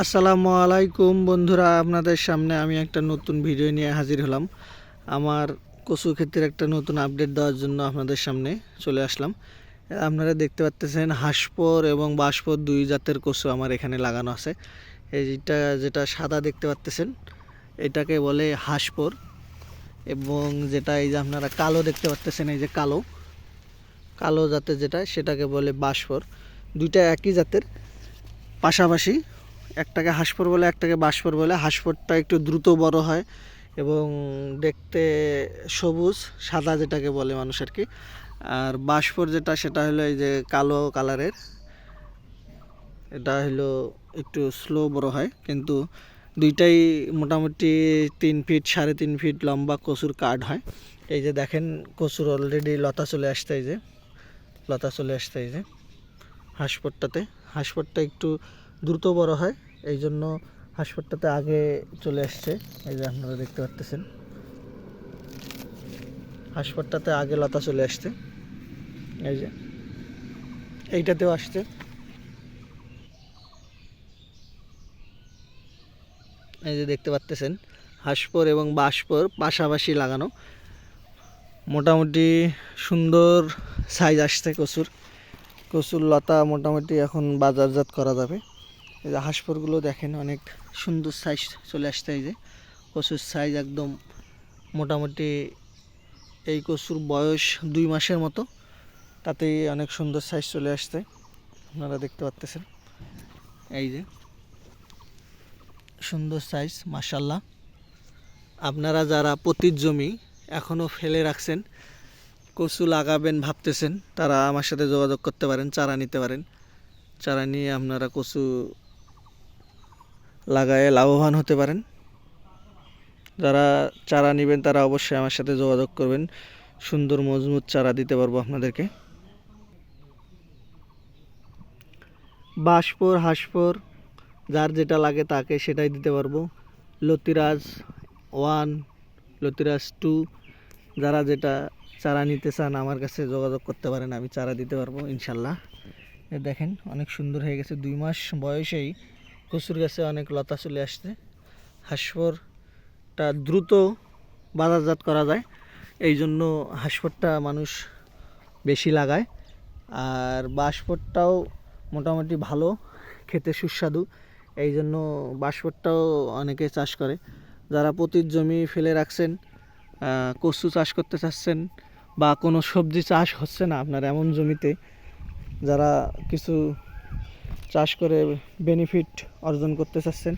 আসসালামু আলাইকুম বন্ধুরা, আপনাদের সামনে আমি একটা নতুন ভিডিও নিয়ে হাজির হলাম। আমার কচু ক্ষেতের একটা নতুন আপডেট দেওয়ার জন্য আপনাদের সামনে চলে আসলাম। আপনারা দেখতে পাচ্ছেন হাঁসপর এবং বাঁশপর দুই জাতের কচু আমার এখানে লাগানো আছে। এইটা যেটা সাদা দেখতে পাচ্ছেন এটাকে বলে হাঁসপর, এবং যেটা এই যে আপনারা কালো দেখতে পাচ্ছেন, এই যে কালো কালো জাতের যেটা সেটাকে বলে বাঁশপর। দুইটা একই জাতের, পাশাপাশি। একটাকে হাঁসপর বলে, একটাকে বাঁশপর বলে। হাঁসপরটা একটু দ্রুত বড় হয় এবং দেখতে সবুজ সাদা যেটাকে বলে মানুষ আর কি। আর বাঁশপর যেটা সেটা হলো এই যে কালো কালারের, এটা হলো একটু স্লো বড় হয়, কিন্তু দুইটাই মোটামুটি 3 ফিট 3.5 ফিট লম্বা কচুর কাঠ হয়। এই যে দেখেন কচুর অলরেডি লতা চলে আসছে, এই যে লতা চলে আসছে এই যে হাঁসপরটাতে। হাঁসপরটা একটু দ্রুত বড় হয়, এই জন্য হাঁসপরটাতে আগে চলে আসছে। এই যে আপনারা দেখতে পাচ্ছেন হাঁসপরটাতে আগে লতা চলে আসছে, এই যে এইটাতেও আসছে। এই যে দেখতে পাচ্ছেন হাঁসপর এবং বাঁশপর পাশাপাশি লাগানো, মোটামুটি সুন্দর সাইজ আসছে কচুর। কচুর লতা মোটামুটি এখন বাজারজাত করা যাবে। এই যে হাঁসপরগুলো দেখেন অনেক সুন্দর সাইজ চলে আসছে। এই যে কচুর সাইজ একদম মোটামুটি, এই কচুর বয়স 2 মাসের মতো, তাতেই অনেক সুন্দর সাইজ চলে আসছে। আপনারা দেখতে পাচ্ছেন এই যে সুন্দর সাইজ, মাশাল্লাহ। আপনারা যারা পতির জমি এখনও ফেলে রাখছেন, কচু লাগাবেন ভাবতেছেন, তারা আমার সাথে যোগাযোগ করতে পারেন, চারা নিতে পারেন। চারা নিয়ে আপনারা কচু লাগায়ে লাভবান হতে পারেন। যারা চারা নেবেন তারা অবশ্যই আমার সাথে যোগাযোগ করবেন, সুন্দর মজবুত চারা দিতে পারবো আপনাদেরকে। বাঁশপর হাঁসপর যার যেটা লাগে তাকে সেটাই দিতে পারবো। লতিরাজ 1, লতিরাজ 2, যারা যেটা চারা নিতে চান আমার কাছে যোগাযোগ করতে পারেন, আমি চারা দিতে পারবো ইনশাল্লাহ। দেখেন অনেক সুন্দর হয়ে গেছে, 2 মাস বয়সেই কচুর গাছে অনেক লতা চলে আসছে। হাঁসপরটা দ্রুত বাজারজাত করা যায়, এই জন্য হাঁসপরটা মানুষ বেশি লাগায়। আর বাঁশপরটাও মোটামুটি ভালো, খেতে সুস্বাদু, এই জন্য বাঁশপরটাও অনেকে চাষ করে। যারা পতির জমি ফেলে রাখছেন, কচু চাষ করতে চাচ্ছেন, বা কোনো সবজি চাষ হচ্ছে না আপনার এমন জমিতে, যারা কিছু চাষ করে বেনিফিট অর্জন করতে চাচ্ছেন,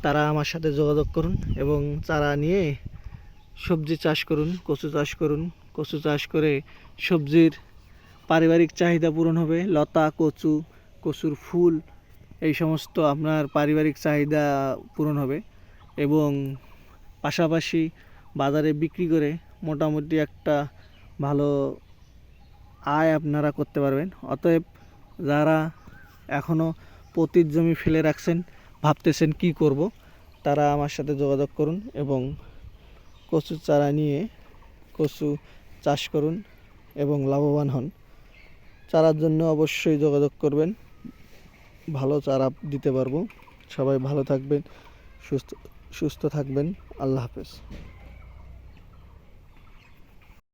তারা আমার সাথে যোগাযোগ করুন এবং চারা নিয়ে সবজি চাষ করুন, কচু চাষ করুন। কচু চাষ করে সবজির পারিবারিক চাহিদা পূরণ হবে। লতা কচু, কচুর ফুল, এই সমস্ত আপনার পারিবারিক চাহিদা পূরণ হবে, এবং পাশাপাশি বাজারে বিক্রি করে মোটামুটি একটা ভালো আয় আপনারা করতে পারবেন। অতএব যারা এখনও পতির জমি ফেলে রাখছেন, ভাবতেছেন কি করব, তারা আমার সাথে যোগাযোগ করুন এবং কচু চারা নিয়ে কচু চাষ করুন এবং লাভবান হন। চারার জন্য অবশ্যই যোগাযোগ করবেন, ভালো চারা দিতে পারবো। সবাই ভালো থাকবেন, সুস্থ সুস্থ থাকবেন। আল্লাহ হাফেজ।